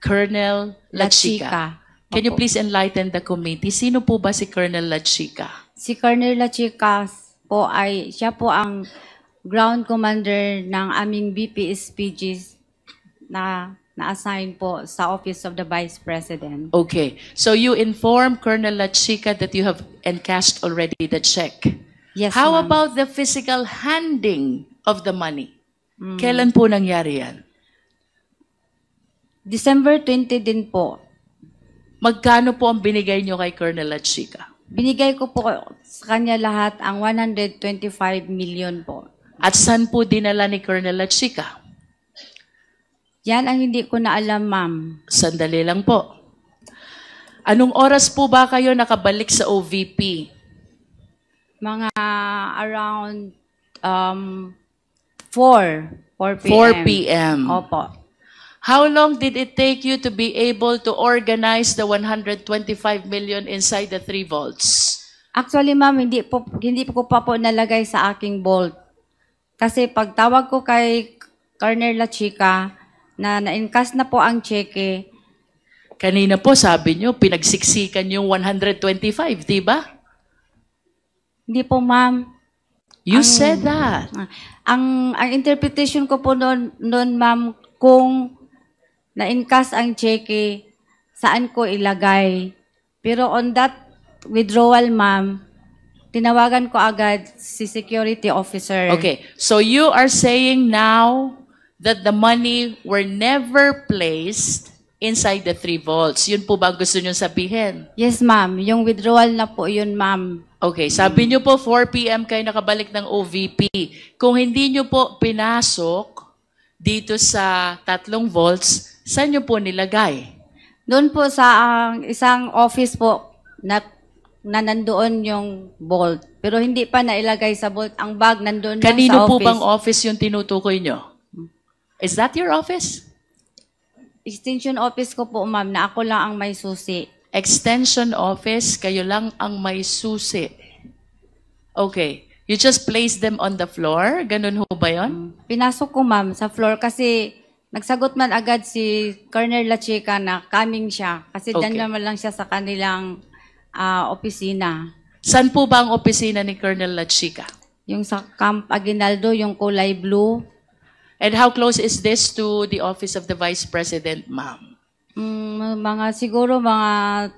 Colonel Lachica. Can you Opo. please enlighten the committee? Sino po ba si Colonel Lachica? Si Colonel Lachica po ay, siya po ang ground commander ng aming BPSPGs na na-assign po sa Office of the Vice President. Okay. So you inform Colonel Lachica that you have encashed already the check. Yes, How ma'am. about the physical handing of the money? Kailan po nangyari yan? December 20 din po. Magkano po ang binigay nyo kay Colonel Lachica? Binigay ko po sa kanya lahat ang 125 million po. At saan po dinala ni Colonel Lachica? Yan ang hindi ko na alam, ma'am. Sandali lang po. Anong oras po ba kayo nakabalik sa OVP? Mga around 4 p.m. 4 p.m. Opo. How long did it take you to be able to organize the 125 million inside the 3 vaults? Actually, ma'am, hindi ko pa po nalagay sa aking vault. Kasi pagtawag ko kay Colonel Lachica na na-encash na po ang cheque. Kanina po sabi nyo, pinagsiksikan yung 125, di ba? Hindi po, ma'am. You said that. Ang interpretation ko po noon, ma'am, kung na-encash ang cheque, saan ko ilagay. Pero on that withdrawal, ma'am, tinawagan ko agad si security officer. Okay, so you are saying now that the money were never placed inside the 3 vaults. Yun po ba ang gusto nyo sabihin? Yes, ma'am. Yung withdrawal na po yun, ma'am. Okay, sabi nyo po 4 p.m. kayo nakabalik ng OVP. Kung hindi nyo po pinasok dito sa 3 vaults, saan nyo po nilagay? Doon po sa isang office po na nandoon yung vault. Pero hindi pa nailagay sa vault. Ang bag nandoon lang sa office. Kanino po bang office yung tinutukoy nyo? Is that your office? Extension office ko po, ma'am, na ako lang ang may susi. Extension office, kayo lang ang may susi. Okay. You just place them on the floor? Ganun ho ba yun? Pinasok ko, ma'am, sa floor kasi nagsagot man agad si Colonel Lachica na coming siya. Kasi Okay. dyan naman lang siya sa kanilang opisina. Saan po ba ang opisina ni Colonel Lachica? Yung sa Camp Aguinaldo, yung kulay blue. And how close is this to the office of the Vice President, ma'am? Siguro mga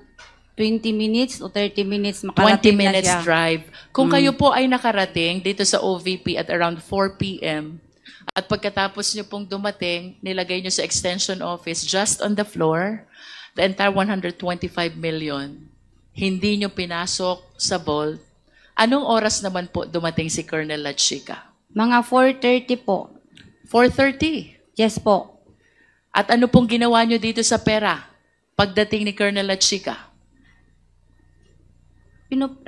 20 minutes o 30 minutes 20 makarating na minutes siya. drive. Kung kayo po ay nakarating dito sa OVP at around 4 p.m. at pagkatapos nyo pong dumating, nilagay nyo sa extension office just on the floor, the entire 125 million, hindi nyo pinasok sa vault, anong oras naman po dumating si Colonel Lachica? Mga 4:30 po. 4:30. Yes po. At ano pong ginawa nyo dito sa pera pagdating ni Colonel Lachica?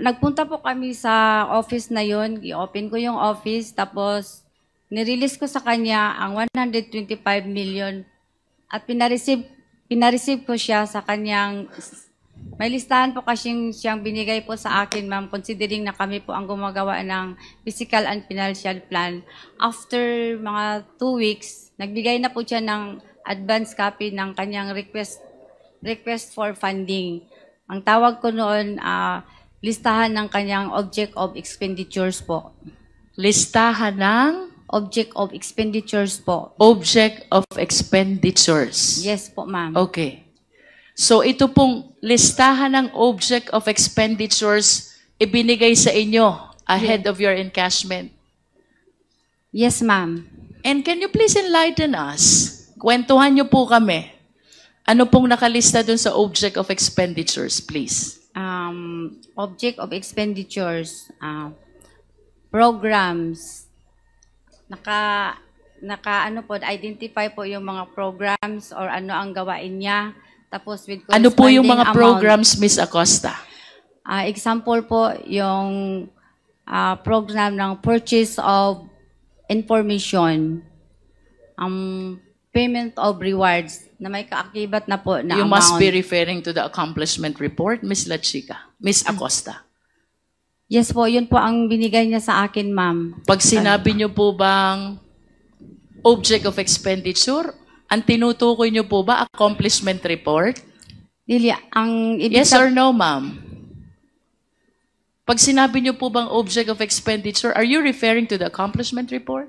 Nagpunta po kami sa office na yon, i-open ko yung office, tapos nirelease ko sa kanya ang 125 million at pinareceive ko siya sa kanyang, may listahan po kasi siyang binigay po sa akin, ma'am, considering na kami po ang gumagawa ng physical and financial plan. After mga 2 weeks, nagbigay na po siya ng advance copy ng kanyang request for funding. Ang tawag ko noon, listahan ng kanyang object of expenditures po. Listahan ng Object of expenditures po. object of expenditures. Yes po, ma'am. Okay. So ito pong listahan ng object of expenditures ibinigay sa inyo ahead of your encashment. Yes, ma'am. And can you please enlighten us? Kwentuhan niyo po kami. Ano pong nakalista dun sa object of expenditures, please? Object of expenditures, programs, identify po yung mga programs or ano ang gawain niya. Tapos with Ano po yung corresponding mga amount. programs, Miss Acosta? Example po, yung program ng purchase of information, payment of rewards, na may kaakibat na po na You amount. must be referring to the accomplishment report, Miss Lachica. Miss Acosta. Yes po, yun po ang binigay niya sa akin, ma'am. Pag sinabi niyo po bang object of expenditure, Ang tinutukoy niyo po ba accomplishment report? Dili, ang ibig Yes or no, ma'am? Pag sinabi niyo po bang object of expenditure, are you referring to the accomplishment report?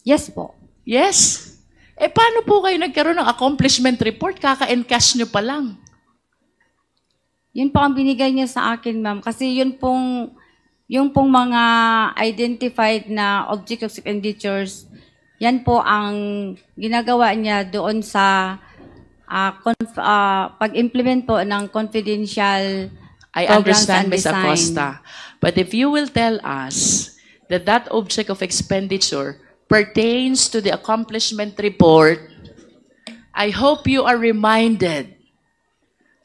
Yes po. Yes. Paano po kayo nagkaroon ng accomplishment report? Kaka-encash niyo pa lang. Yun po ang binigay niya sa akin, ma'am. Kasi yung pong mga identified na object of expenditures, yan po ang ginagawa niya doon sa pag-implement po ng confidential I programs understand, and Ms. design. Acosta. But if you will tell us that that object of expenditure pertains to the accomplishment report, I hope you are reminded,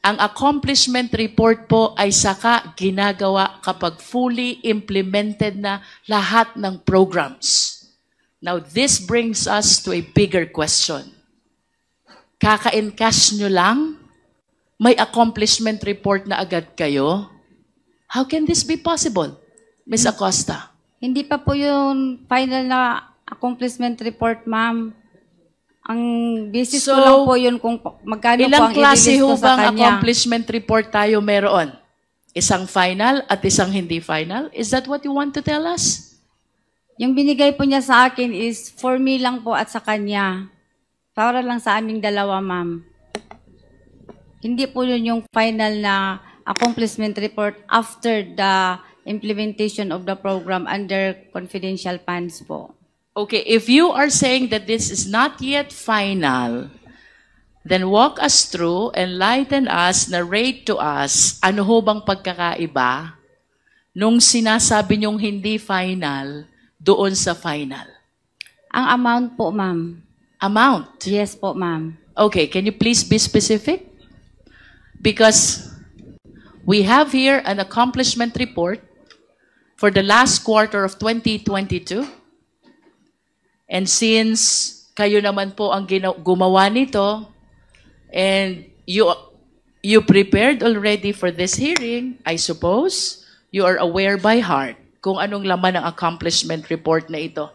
ang accomplishment report po ay saka ginagawa kapag fully implemented na lahat ng programs. Now, this brings us to a bigger question. Kaka-encash nyo lang? May accomplishment report na agad kayo? How can this be possible, Ms. Acosta? Hindi pa po yung final na accomplishment report, ma'am. Ang basis ko So, lang po yun kung magkano po Ilang ang klase i-release ho ko sa bang kanya. accomplishment report tayo meron? Isang final at isang hindi final? Is that what you want to tell us? Yung binigay po niya sa akin is for me lang po at sa kanya. Para lang sa aming dalawa, ma'am. Hindi po yun yung final na accomplishment report after the implementation of the program under confidential funds po. Okay, if you are saying that this is not yet final, then walk us through, enlighten us, narrate to us, ano ho bang pagkakaiba nung sinasabi niyong hindi final doon sa final? Ang amount po, ma'am. Amount. Yes po, ma'am. Okay, can you please be specific? Because we have here an accomplishment report for the last quarter of 2022. And since kayo naman po ang gumawa nito, and you prepared already for this hearing, I suppose, you are aware by heart kung anong laman ng accomplishment report na ito.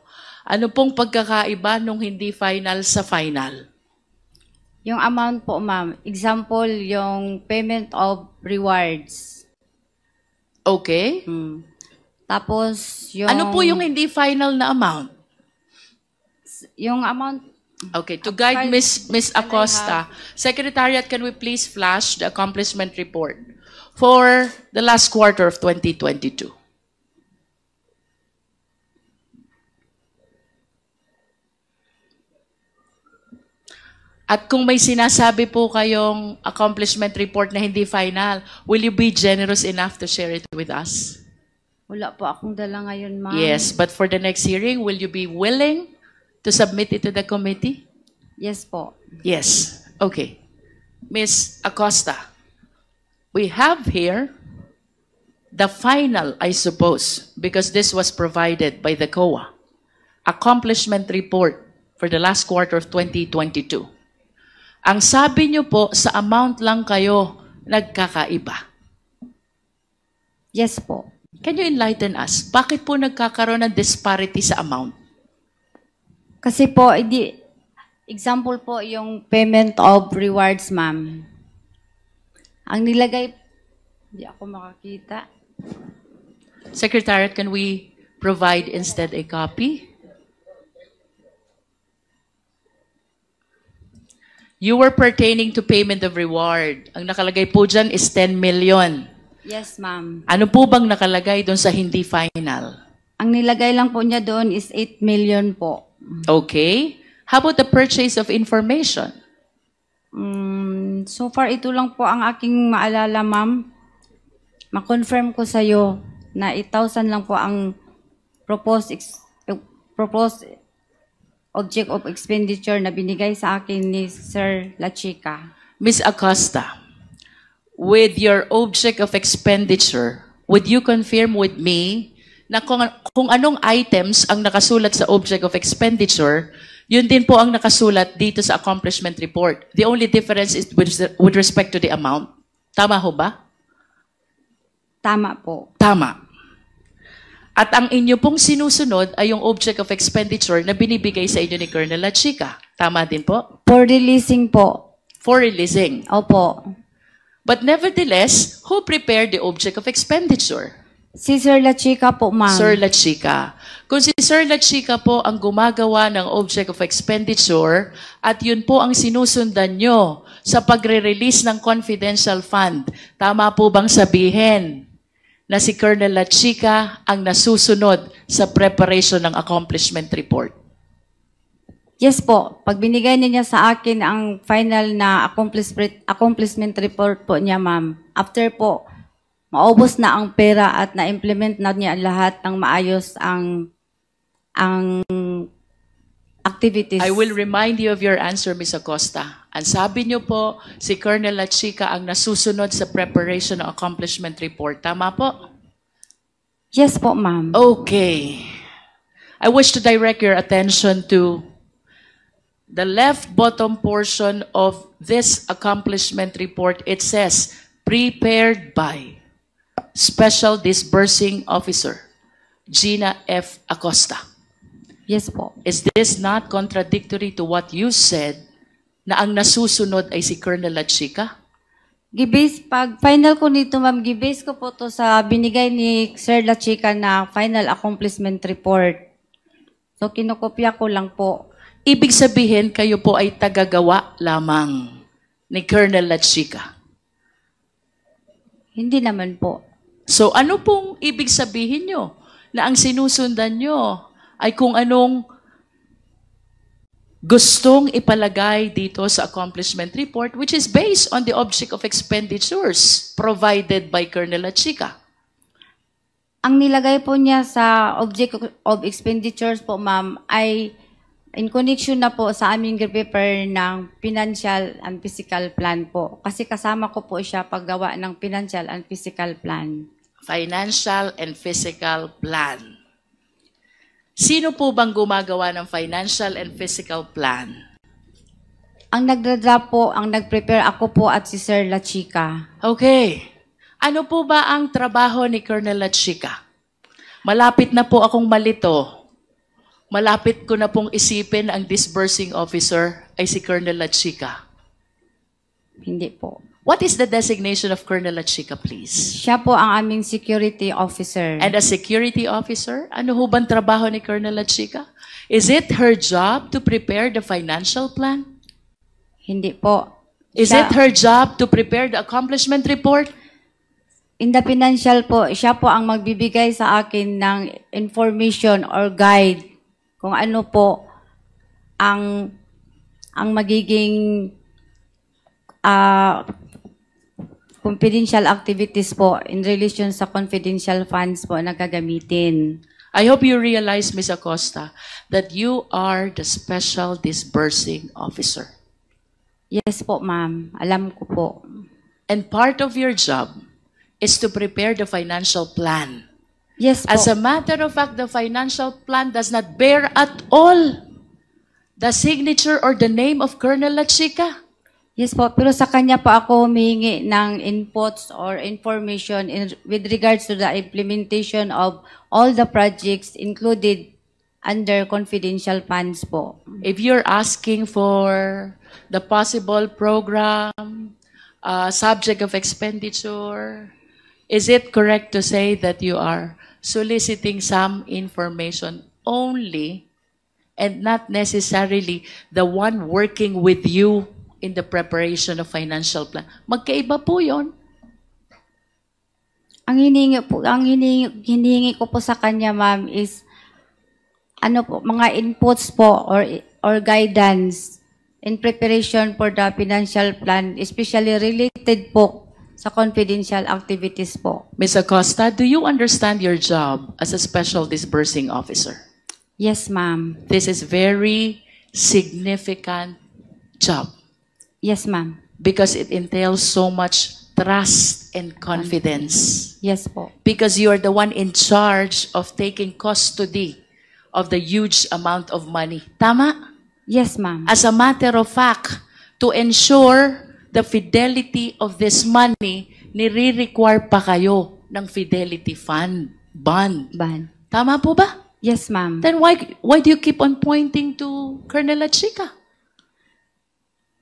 Ano pong pagkakaiba nung hindi final sa final? Yung amount po, ma'am. Example, yung payment of rewards. Okay. Tapos, yung... Ano po yung hindi final na amount? Yung amount... Okay, to guide Miss Acosta, Secretariat, can we please flash the accomplishment report for the last quarter of 2022? At kung may sinasabi po kayong accomplishment report na hindi final, will you be generous enough to share it with us? Wala po akong dala ngayon, ma'am. Yes, but for the next hearing, will you be willing to submit it to the committee? Yes po. Yes. Okay. Ms. Acosta, we have here the final, I suppose, because this was provided by the COA, accomplishment report for the last quarter of 2022. Ang sabi niyo po, sa amount lang kayo nagkakaiba. Yes po. Can you enlighten us? Bakit po nagkakaroon ng disparity sa amount? Kasi po, example po yung payment of rewards, ma'am. Ang nilagay, hindi ako makakita. Secretariat, can we provide instead a copy? You were pertaining to payment of reward. Ang nakalagay po dyan is 10 million. Yes, ma'am. Ano po bang nakalagay doon sa hindi final? Ang nilagay lang po niya doon is 8 million po. Okay. How about the purchase of information? So far, ito lang po ang aking maalala, ma'am. Ma-confirm ko sa'yo na 8,000 lang po ang proposed object of expenditure na binigay sa akin ni Sir La Chica. Ms. Acosta, with your object of expenditure, would you confirm with me na kung anong items ang nakasulat sa object of expenditure, yun din po ang nakasulat dito sa accomplishment report. The only difference is with respect to the amount. Tama ho ba? Tama po. Tama. At ang inyo pong sinusunod ay yung object of expenditure na binibigay sa inyo ni Colonel La Chica. Tama din po? For releasing po. For releasing. Opo. But nevertheless, who prepared the object of expenditure? Si Sir La Chica po, ma'am. Sir La Chica. Kung si Sir La Chica po ang gumagawa ng object of expenditure at yun po ang sinusundan nyo sa pagre-release ng confidential fund, tama po bang sabihin na si Colonel La Chica ang nasusunod sa preparation ng accomplishment report? Yes po. Pag binigay niya sa akin ang final na accomplishment report po niya, ma'am, after po, maubos na ang pera at na-implement na niya lahat ng maayos ang activities. I will remind you of your answer, Ms. Acosta. Ang sabi niyo po, si Colonel La Chica ang nasusunod sa preparation ng accomplishment report. Tama po? Yes po, ma'am. Okay. I wish to direct your attention to the left bottom portion of this accomplishment report. It says, prepared by Special Disbursing Officer, Gina F. Acosta. Yes po. Is this not contradictory to what you said na ang nasusunod ay si Colonel La Chica? Pag final ko nito, ma'am, gibase ko po to sa binigay ni Sir La Chica na final accomplishment report. So, kinokopya ko lang po. Ibig sabihin, kayo po ay tagagawa lamang ni Colonel La Chica. Hindi naman po. So ano pong ibig sabihin nyo? Na ang sinusundan nyo ay kung anong gustong ipalagay dito sa accomplishment report, which is based on the object of expenditures provided by Colonel La Chica. Ang nilagay po niya sa object of expenditures po, ma'am, ay in connection na po sa aming prepare ng financial and physical plan po. Kasi kasama ko po siya paggawa ng financial and physical plan. Financial and physical plan. Sino po bang gumagawa ng financial and physical plan? Ang nagdra po, ang nag-prepare ako po at si Sir La Chica. Okay. Ano po ba ang trabaho ni Colonel La Chica? Malapit na po akong malito. Malapit ko na pong isipin ang disbursing officer ay si Colonel La Chica. Hindi po. What is the designation of Colonel La Chica, please? Siya po ang aming security officer. And a security officer? Ano ho bang trabaho ni Colonel La Chica? Is it her job to prepare the financial plan? Hindi po. Is it her job to prepare the accomplishment report? In the financial po, siya po ang magbibigay sa akin ng information or guide kung ano po ang magiging confidential activities po in relation sa confidential funds po na gagamitin. I hope you realize, Ms. Acosta, that you are the special disbursing officer. Yes po, ma'am. Alam ko po. And part of your job is to prepare the financial plan. Yes po. As a matter of fact, the financial plan does not bear at all the signature or the name of Colonel La Chica. Yes po, pero sa kanya po ako humihingi ng inputs or information with regards to the implementation of all the projects included under confidential funds po. If you're asking for the possible program, subject of expenditure, is it correct to say that you are soliciting some information only and not necessarily the one working with you in the preparation of financial plan? Magkaiba po yon. Ang hinihingi ko po sa kanya, ma'am, is ano po, mga inputs po or guidance in preparation for the financial plan, especially related po sa confidential activities po. Ms. Acosta, do you understand your job as a special disbursing officer? Yes, ma'am. This is very significant job Yes, ma'am. because it entails so much trust and confidence. Yes po. Because you are the one in charge of taking custody of the huge amount of money. Tama? Yes, ma'am. As a matter of fact, to ensure the fidelity of this money, nire-require pa kayo ng fidelity fund, bond. Ban. Tama po ba? Yes, ma'am. Then why do you keep on pointing to Colonel La Chica?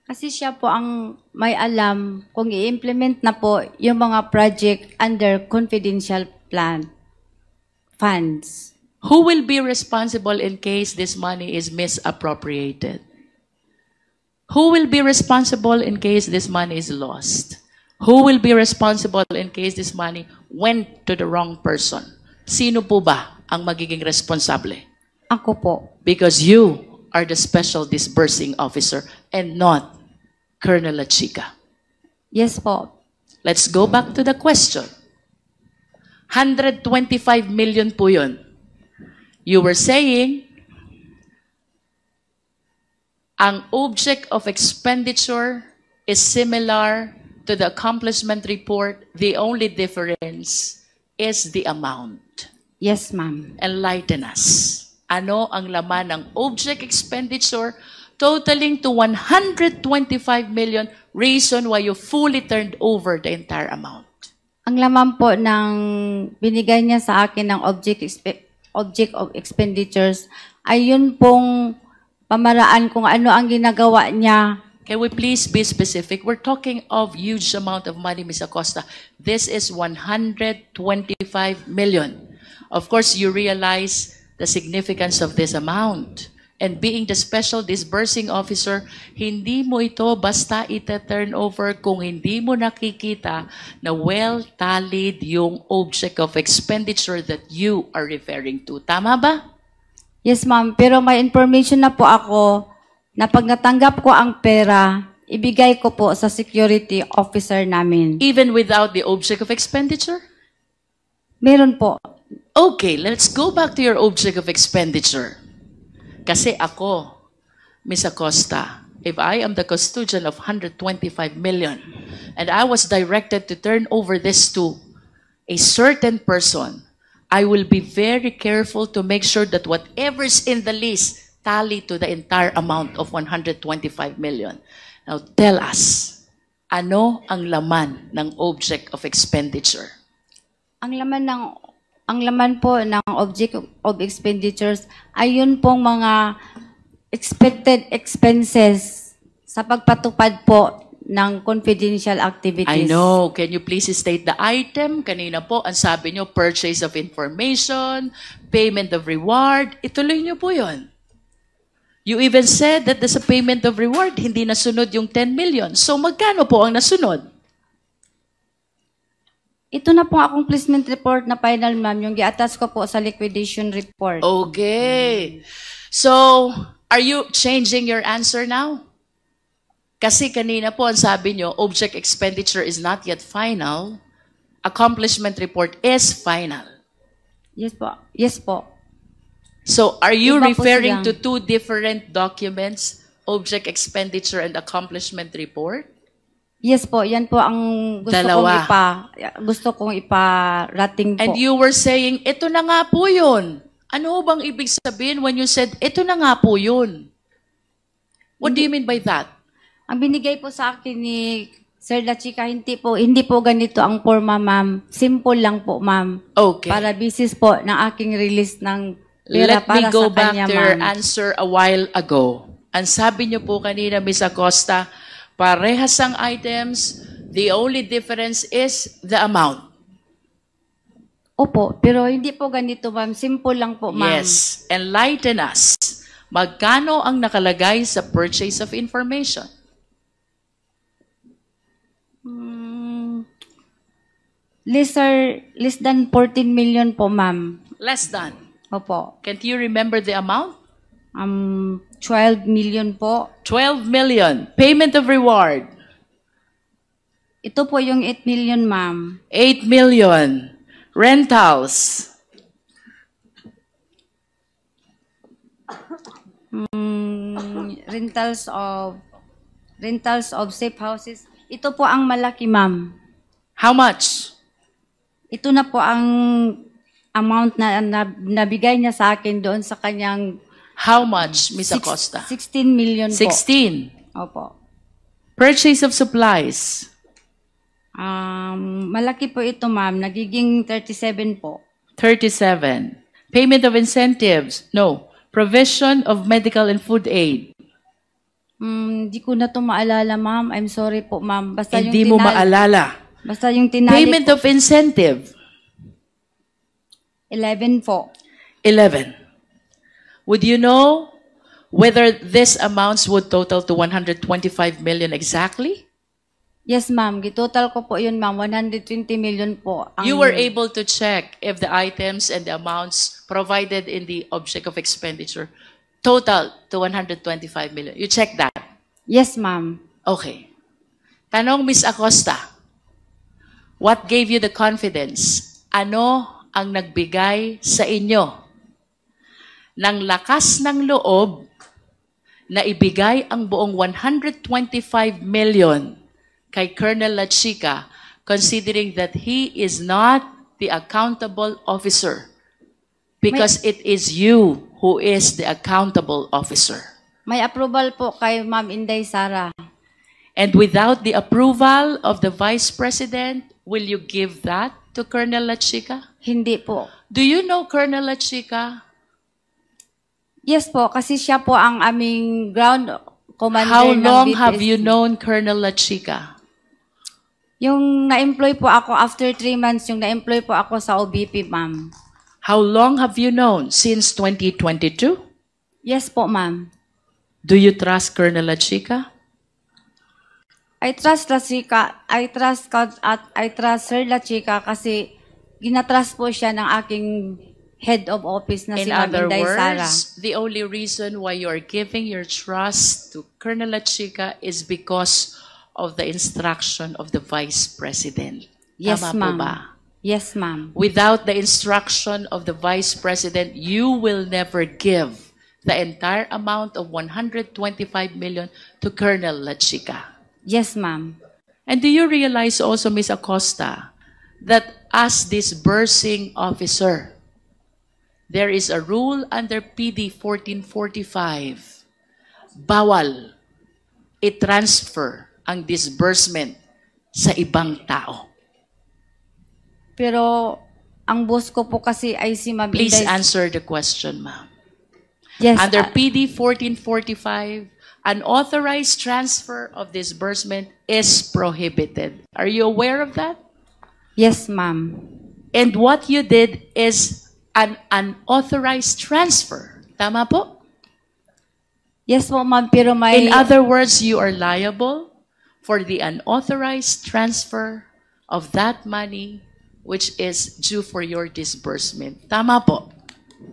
Kasi siya po ang may alam kung i-implement na po yung mga project under confidential plan funds. Who will be responsible in case this money is misappropriated? Who will be responsible in case this money is lost? Who will be responsible in case this money went to the wrong person? Sino po ba ang magiging responsable? Ako po. Because you are the special disbursing officer and not Colonel Lachica. Yes po. Let's go back to the question. 125 million po yun. You were saying, ang object of expenditure is similar to the accomplishment report. The only difference is the amount. Yes, ma'am. Enlighten us. Ano ang laman ng object expenditure totaling to 125 million, reason why you fully turned over the entire amount? Ang laman po ng binigay niya sa akin ng object of expenditures ay yun pong pamaraan kung ano ang ginagawa niya. Can we please be specific? We're talking of huge amount of money, Ms. Acosta. This is 125 million. Of course, you realize the significance of this amount. And being the special disbursing officer, hindi mo ito basta ita-turn over kung hindi mo nakikita na well-tallied yung object of expenditure that you are referring to. Tama ba? Yes, ma'am. Pero may information na po ako na pag natanggap ko ang pera, ibigay ko po sa security officer namin. Even without the object of expenditure? Meron po. Okay, let's go back to your object of expenditure. Kasi ako, Ms. Acosta, if I am the custodian of 125 million and I was directed to turn over this to a certain person, I will be very careful to make sure that whatever's in the list tally to the entire amount of 125 million. Now tell us, ano ang laman ng object of expenditure? Ang laman po ng object of expenditures ay yun pong mga expected expenses sa pagpatupad po ng confidential activities. I know. Can you please state the item? Kanina po, ang sabi nyo, purchase of information, payment of reward. Ituloy nyo po yun. You even said that sa payment of reward, hindi nasunod yung 10 million. So magkano po ang nasunod? Ito na pong accomplishment report na final, ma'am, yung i-attach ko po sa liquidation report. Okay. So, are you changing your answer now? Kasi kanina po, ang sabi nyo, object expenditure is not yet final. Accomplishment report is final. Yes po. Yes po. So, are you Iba po referring siya. to two different documents, object expenditure and accomplishment report? Yes po, yan po ang Dalawa. gusto kong iparating po. And you were saying, ito na nga po yun. Ano bang ibig sabihin when you said, ito na nga po yun? What do you mean by that? Ang binigay po sa akin ni Sir Lachica, hindi po ganito ang forma, ma'am. Simple lang po, ma'am. Okay. Para basis po ng aking release ng pera Let me para go sa back kanya, to your ma'am. answer a while ago. Ang sabi niyo po kanina, Ms. Acosta, parehas ang items, the only difference is the amount. Opo, pero hindi po ganito, ma'am. Simple lang po, ma'am. Yes. Enlighten us. Magkano ang nakalagay sa purchase of information? Less than 14 million po, ma'am. Less than. Opo. Can't you remember the amount? 12 million po. 12 million. Payment of reward. Ito po yung 8 million, ma'am. 8 million. Rentals. Rentals of safe houses. Ito po ang malaki, ma'am. How much? Ito na po ang amount na nabigay niya sa akin doon sa kanyang How much, Ms. Acosta? 16 million po. 16. Opo. Purchase of supplies. Malaki po ito, ma'am. Nagiging 37 po. 37. Payment of incentives. No. Provision of medical and food aid. Hindi ko na to maalala, ma'am. I'm sorry po, ma'am. Basta Hindi yung mo maalala. Basta yung tinali Payment po, of incentive, 11 po. 11. Would you know whether this amounts would total to 125 million exactly? Yes, ma'am. Gitotal ko po yun, ma'am. 120 million po. You were able to check if the items and the amounts provided in the object of expenditure total to 125 million. You checked that? Yes, ma'am. Okay. Tanong, Miss Acosta, what gave you the confidence? Ano ang nagbigay sa inyo ng lakas ng loob na ibigay ang buong 125 million kay Colonel Lachica, considering that he is not the accountable officer? Because it is you who is the accountable officer. May approval po kay Ma'am Inday Sara. And without the approval of the Vice President, will you give that to Colonel Lachica? Hindi po. Do you know Colonel Lachica? Yes po, kasi siya po ang aming ground commander How ng long BPSC. have you known Colonel Lachica? Yung na-employ po ako after 3 months, yung na-employ po ako sa OBP, ma'am. How long have you known? Since 2022? Yes po, ma'am. Do you trust Colonel Lachica? I trust Sir Lachica kasi ginatrust po siya ng aking head of office na si In Ma'am other Inday Sara. words, the only reason why you are giving your trust to Colonel Lachica is because of the instruction of the Vice President. Yes, Tama po ma'am. ba? Yes, ma'am. Without the instruction of the Vice President, you will never give the entire amount of 125 million to Colonel Lachica. Yes, ma'am. And do you realize also, Ms. Acosta, that as disbursing officer, there is a rule under PD 1445, bawal i-transfer ang disbursement sa ibang tao. Pero ang boss ko po kasi ay si Ma'am Please Inday. answer the question, ma'am. Yes, Under PD 1445, unauthorized transfer of disbursement is prohibited. Are you aware of that? yes, ma'am. And what you did is an unauthorized transfer. Tama po? Yes po, ma'am, pero may... In other words, you are liable for the unauthorized transfer of that money which is due for your disbursement. Tama po?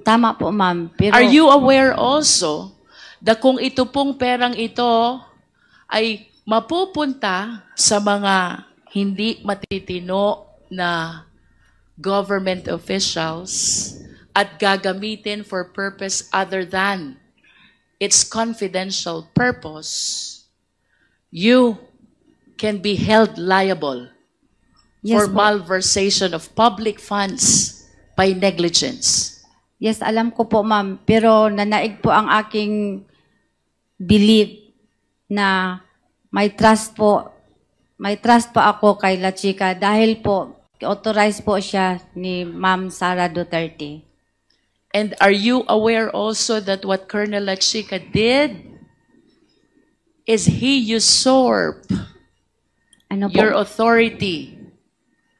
Tama po, ma'am. Pero Are you aware also that kung ito pong perang ito ay mapupunta sa mga hindi matitino na government officials at gagamitin for purpose other than its confidential purpose, you can be held liable for yes po. malversation of public funds by negligence. Yes, alam ko po, ma'am. Pero nanaig po ang aking belief na may trust po ako kay Lachica dahil po authorized po siya ni Ma'am Sara Duterte. And are you aware also that what Colonel Lachica did is he usurped Ano po? your authority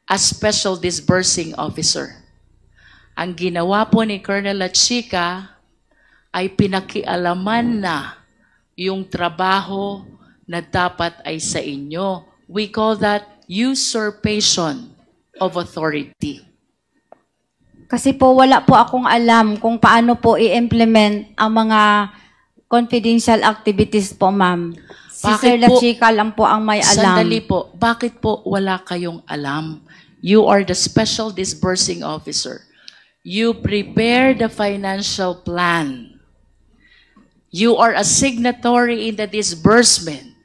as special disbursing officer. Ang ginawa po ni Colonel Lachica ay pinakialaman na yung trabaho na dapat ay sa inyo. We call that usurpation of authority. Kasi po wala po akong alam kung paano po i-implement ang mga confidential activities po, ma'am. Si Bakit Sir po- Lachica lang po ang may alam. Sandali po, bakit po wala kayong alam? You are the special disbursing officer. You prepare the financial plan. You are a signatory in the disbursement.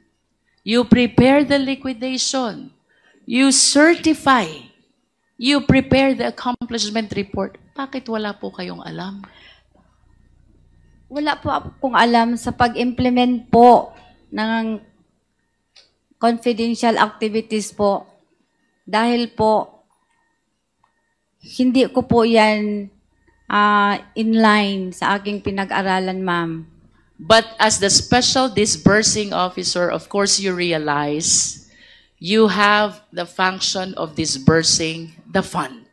You prepare the liquidation. You certify. You prepare the accomplishment report. Bakit wala po kayong alam? Wala po akong alam sa pag-implement po ng confidential activities po. Dahil po, hindi ko po yan inline sa aking pinag-aralan, ma'am. But as the special disbursing officer, of course, you realize you have the function of disbursing the fund.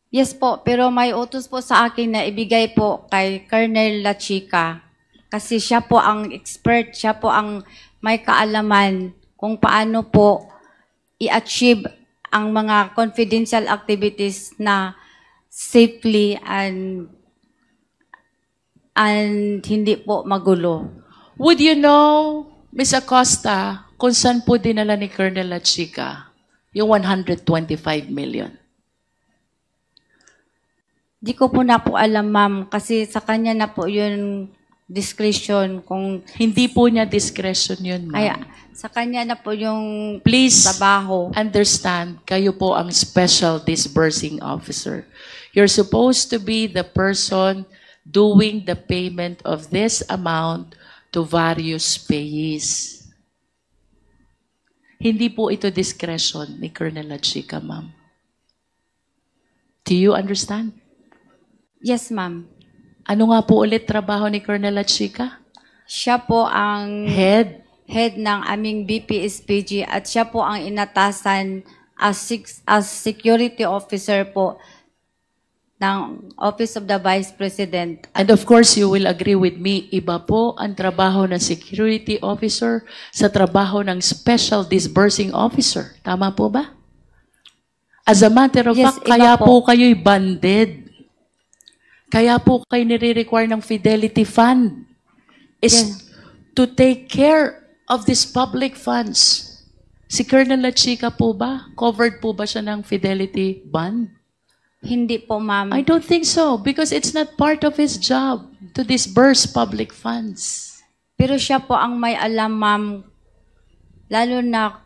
Yes po, pero may utos po sa akin na ibigay po kay Colonel La Chica. Kasi siya po ang expert, siya po ang may kaalaman kung paano po i-achieve ang mga confidential activities na safely and hindi po magulo. Would you know, Ms. Acosta, kung saan po dinala ni Colonel La Chica yung 125 million? Di ko po na po alam, ma'am, kasi sa kanya na po yun discretion kung Hindi po niya discretion yun, ay, ma'am. sa kanya na po yung Please trabaho. understand, kayo po ang special disbursing officer. You're supposed to be the person doing the payment of this amount to various payees. Hindi po ito discretion ni Colonel La Chica, ma'am. Do you understand? Yes, ma'am. Ano nga po ulit trabaho ni Colonel La Chica? Siya po ang Head. ng aming BPSPG at siya po ang inatasan as security officer po ng Office of the Vice President. And of course, you will agree with me, iba po ang trabaho ng security officer sa trabaho ng special disbursing officer. Tama po ba? As a matter of Yes, fact, iba kaya po. po kayo'y banded. Kaya po kayo nire-require ng Fidelity Fund is Yes. to take care of these public funds. Si Colonel La Chica po ba? Covered po ba siya ng Fidelity Bond? Hindi po, ma'am. I don't think so because it's not part of his job to disburse public funds. Pero siya po ang may alam, ma'am. Lalo na